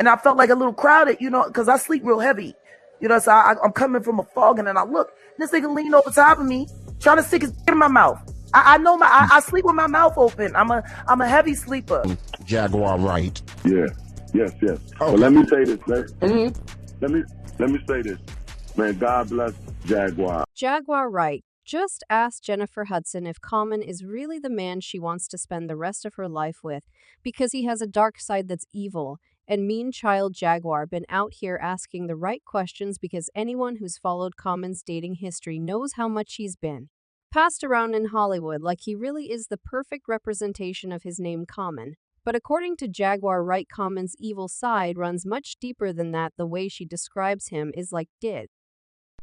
and I felt like a little crowded, because I sleep real heavy. So I'm coming from a fog, and then I look, and this nigga leaned over top of me, trying to stick his dick in my mouth. I know I sleep with my mouth open. I'm a heavy sleeper. Jaguar Wright. Yeah. Yes. Oh. But let me say this. Let me say this. Man, God bless Jaguar. Jaguar Wright just asked Jennifer Hudson if Common is really the man she wants to spend the rest of her life with because he has a dark side that's evil. And mean child Jaguar been out here asking the right questions because anyone who's followed Common's dating history knows how much he's been passed around in Hollywood like he really is the perfect representation of his name Common. But according to Jaguar Wright, Common's evil side runs much deeper than that. The way she describes him is like did.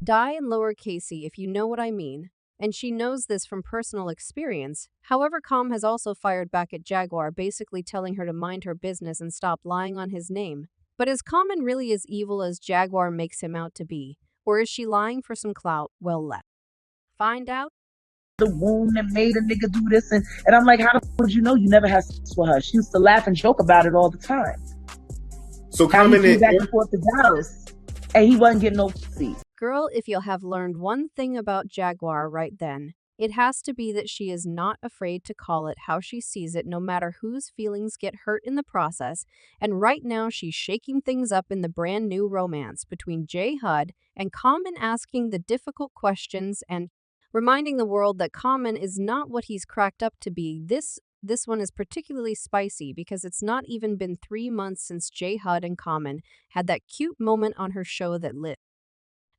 Die in lowercase if you know what I mean. And she knows this from personal experience. However, Com has also fired back at Jaguar, basically telling her to mind her business and stop lying on his name. But is Common really as evil as Jaguar makes him out to be? Or is she lying for some clout? Well, let's find out. The wound that made a nigga do this, and I'm like, how the fuck would you know you never had sex with her? She used to laugh and joke about it all the time. So Common back and forth to Dallas, and he wasn't getting no pussy. Girl, if you'll have learned one thing about Jaguar right then, it has to be that she is not afraid to call it how she sees it, no matter whose feelings get hurt in the process. And right now, she's shaking things up in the brand new romance between J. Hud and Common, asking the difficult questions and reminding the world that Common is not what he's cracked up to be. This one is particularly spicy because it's not even been 3 months since J. Hud and Common had that cute moment on her show that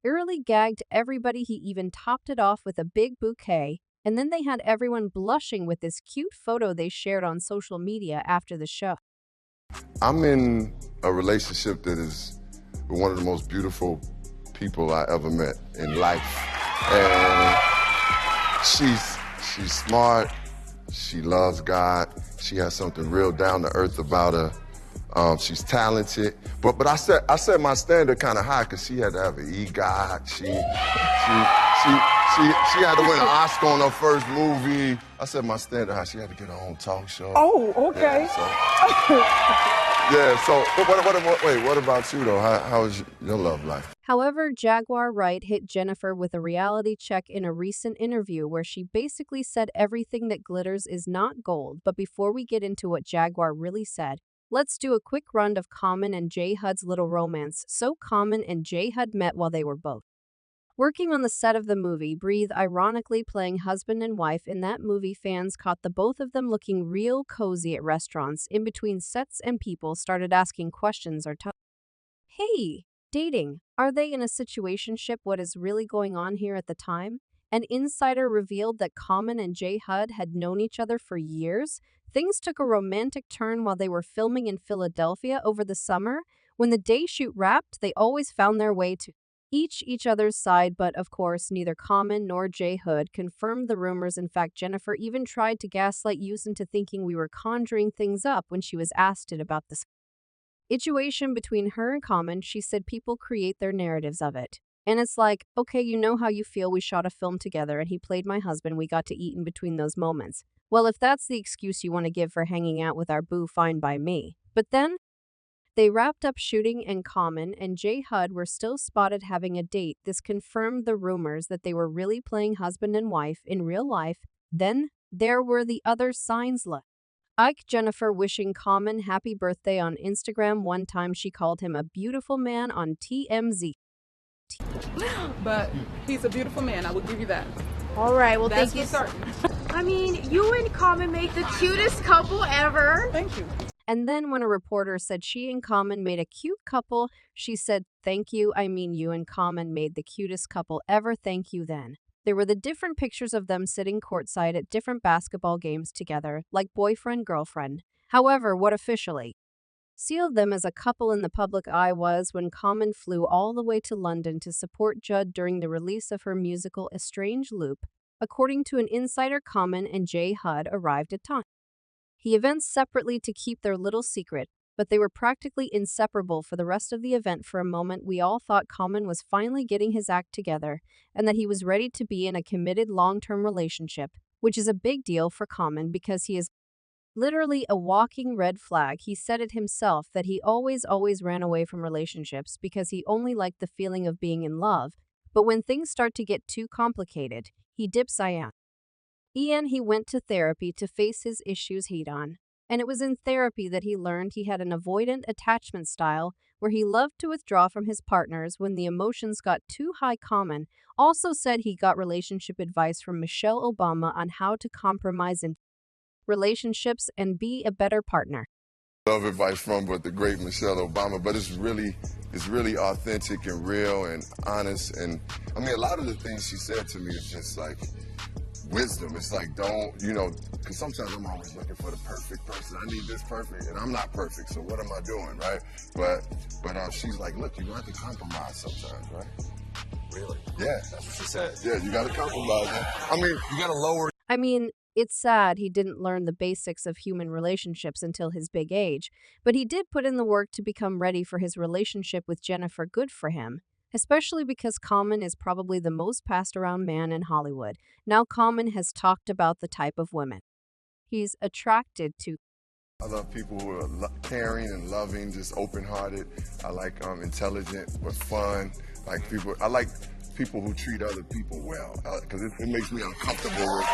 early gagged everybody. He even topped it off with a big bouquet, and then they had everyone blushing with this cute photo they shared on social media after the show. I'm in a relationship that is one of the most beautiful people I ever met in life. And she's smart, she loves God, she has something real down to earth about her. She's talented, but I set my standard kind of high because she had to have an EGOT. She had to win an Oscar on her first movie. I set my standard high. She had to get her own talk show. Oh, okay. What about you though? How is your love life? However, Jaguar Wright hit Jennifer with a reality check in a recent interview where she basically said everything that glitters is not gold. But before we get into what Jaguar really said, let's do a quick run of Common and J. Hud's little romance. So Common and J. Hud met while they were both working on the set of the movie Breathe, ironically playing husband and wife. In that movie, fans caught the both of them looking real cozy at restaurants in between sets, and people started asking questions or hey, dating. Are they in a situationship? What is really going on here at the time? An insider revealed that Common and J. Hud had known each other for years. Things took a romantic turn while they were filming in Philadelphia over the summer. When the day shoot wrapped, they always found their way to each other's side, but of course, neither Common nor J. Hud confirmed the rumors. In fact, Jennifer even tried to gaslight us into thinking we were conjuring things up when she was asked about the situation between her and Common. She said people create their narratives of it. And it's like, okay, you know how you feel. We shot a film together and he played my husband. We got to eat in between those moments. Well, if that's the excuse you want to give for hanging out with our boo, fine by me. But then they wrapped up shooting, and Common and J. Hud were still spotted having a date. This confirmed the rumors that they were really playing husband and wife in real life. Then there were the other signs. Jennifer wishing Common happy birthday on Instagram. One time she called him a beautiful man on TMZ. But he's a beautiful man, I will give you that. All right, well, That's thank you. for certain. I mean, you and Common make the cutest couple ever. Thank you. And then when a reporter said she and Common made a cute couple, she said, thank you. I mean, you and Common made the cutest couple ever. Thank you then. There were the different pictures of them sitting courtside at different basketball games together, like boyfriend-girlfriend. However, what officially sealed them as a couple in the public eye was when Common flew all the way to London to support Judd during the release of her musical A Strange Loop. According to an insider, Common and J. Hud arrived at time. He events separately to keep their little secret, but they were practically inseparable for the rest of the event. For a moment, we all thought Common was finally getting his act together and that he was ready to be in a committed long-term relationship, which is a big deal for Common because he is Literally a walking red flag. He said it himself that he always ran away from relationships because he only liked the feeling of being in love. But when things start to get too complicated, he dips out. He went to therapy to face his issues head on. And it was in therapy that he learned he had an avoidant attachment style where he loved to withdraw from his partners when the emotions got too high. Common also said he got relationship advice from Michelle Obama on how to compromise in relationships and be a better partner. Love advice from but the great Michelle Obama, but it's really authentic and real and honest. And I mean, a lot of the things she said to me is just like wisdom. It's like, don't, because sometimes I'm always looking for the perfect person. I need this perfect, and I'm not perfect, so what am I doing, right? But she's like, look, you have to compromise sometimes, right? Really? Yeah. That's what she said. Yeah, you got to compromise. I mean, you got to lower. It's sad he didn't learn the basics of human relationships until his big age, but he did put in the work to become ready for his relationship with Jennifer. Good for him. Especially because Common is probably the most passed around man in Hollywood. Now Common has talked about the type of women he's attracted to. I love people who are caring and loving, just open-hearted. I like intelligent but fun. I like people who treat other people well, because it makes me uncomfortable with.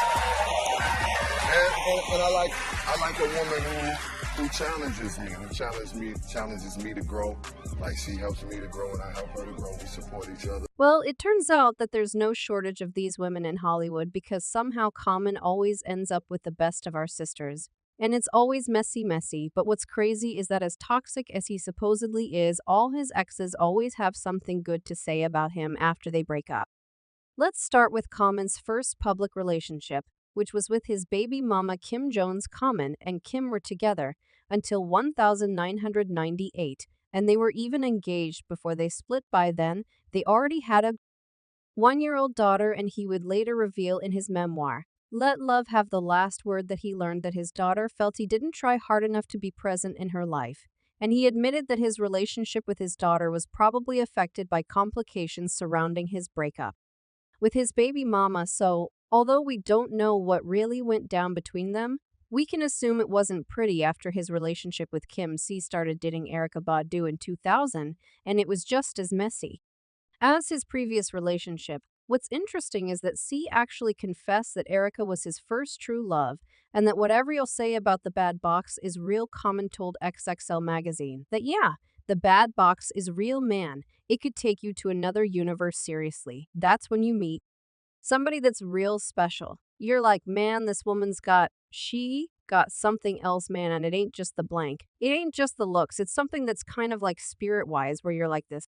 And I like a woman who challenges me to grow. Like, she helps me to grow and I help her to grow. We support each other. Well, it turns out that there's no shortage of these women in Hollywood because somehow Common always ends up with the best of our sisters. And it's always messy, but what's crazy is that as toxic as he supposedly is, all his exes always have something good to say about him after they break up. Let's start with Common's first public relationship, which was with his baby mama Kim Jones. Common and Kim were together until 1998, and they were even engaged before they split. By then, they already had a one-year-old daughter, and he would later reveal in his memoir, Let Love Have the Last Word, that he learned that his daughter felt he didn't try hard enough to be present in her life. And he admitted that his relationship with his daughter was probably affected by complications surrounding his breakup with his baby mama. So, although we don't know what really went down between them, we can assume it wasn't pretty after his relationship with Kim C started dating Erykah Badu in 2000, and it was just as messy as his previous relationship. What's interesting is that C actually confessed that Erykah was his first true love, and that whatever you'll say about the bad box is real. Common told XXL magazine that the bad box is real, man. It could take you to another universe. Seriously. That's when you meet somebody that's real special. You're like, man, this woman's she got something else, man, and it ain't just the blank. It ain't just the looks. It's something that's kind of like spirit-wise, where you're like, this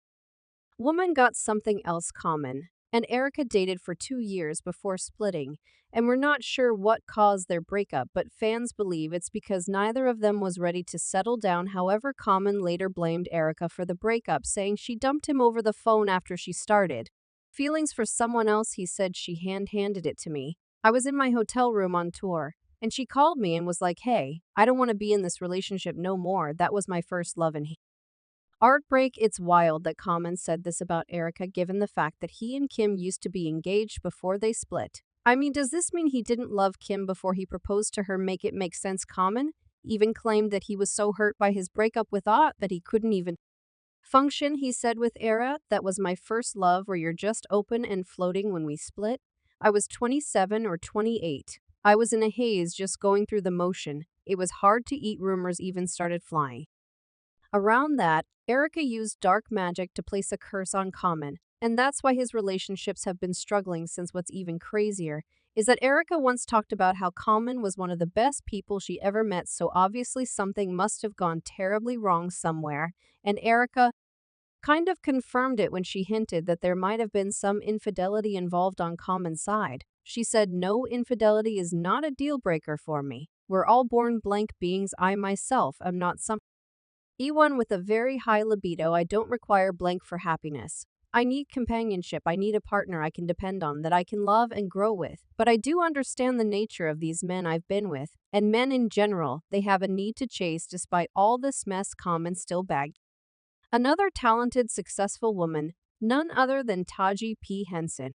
woman got something else. Common and Erykah dated for 2 years before splitting, and we're not sure what caused their breakup, but fans believe it's because neither of them was ready to settle down. However, Common later blamed Erykah for the breakup, saying she dumped him over the phone after she started feelings for someone else. He said, she handed it to me. I was in my hotel room on tour, and she called me and was like, hey, I don't want to be in this relationship no more. That was my first love. And heartbreak. It's wild that Common said this about Erykah, given the fact that he and Kim used to be engaged before they split. I mean, does this mean he didn't love Kim before he proposed to her? Make it make sense. Common even claimed that he was so hurt by his breakup with Ott that he couldn't even function. He said with Era, that was my first love where you're just open and floating. When we split, I was 27 or 28. I was in a haze, just going through the motion. It was hard to eat. Rumors even started flying around that Erykah used dark magic to place a curse on Common, and that's why his relationships have been struggling since. What's even crazier is that Erykah once talked about how Common was one of the best people she ever met, so obviously something must have gone terribly wrong somewhere, and Erykah kind of confirmed it when she hinted that there might have been some infidelity involved on Common's side. She said, no, infidelity is not a deal breaker for me. We're all born blank beings. I myself am not some E1 with a very high libido. I don't require blank for happiness. I need companionship. I need a partner I can depend on, that I can love and grow with. But I do understand the nature of these men I've been with, and men in general. They have a need to chase despite all this mess. Common still bagged another talented, successful woman, none other than Taji P. Henson.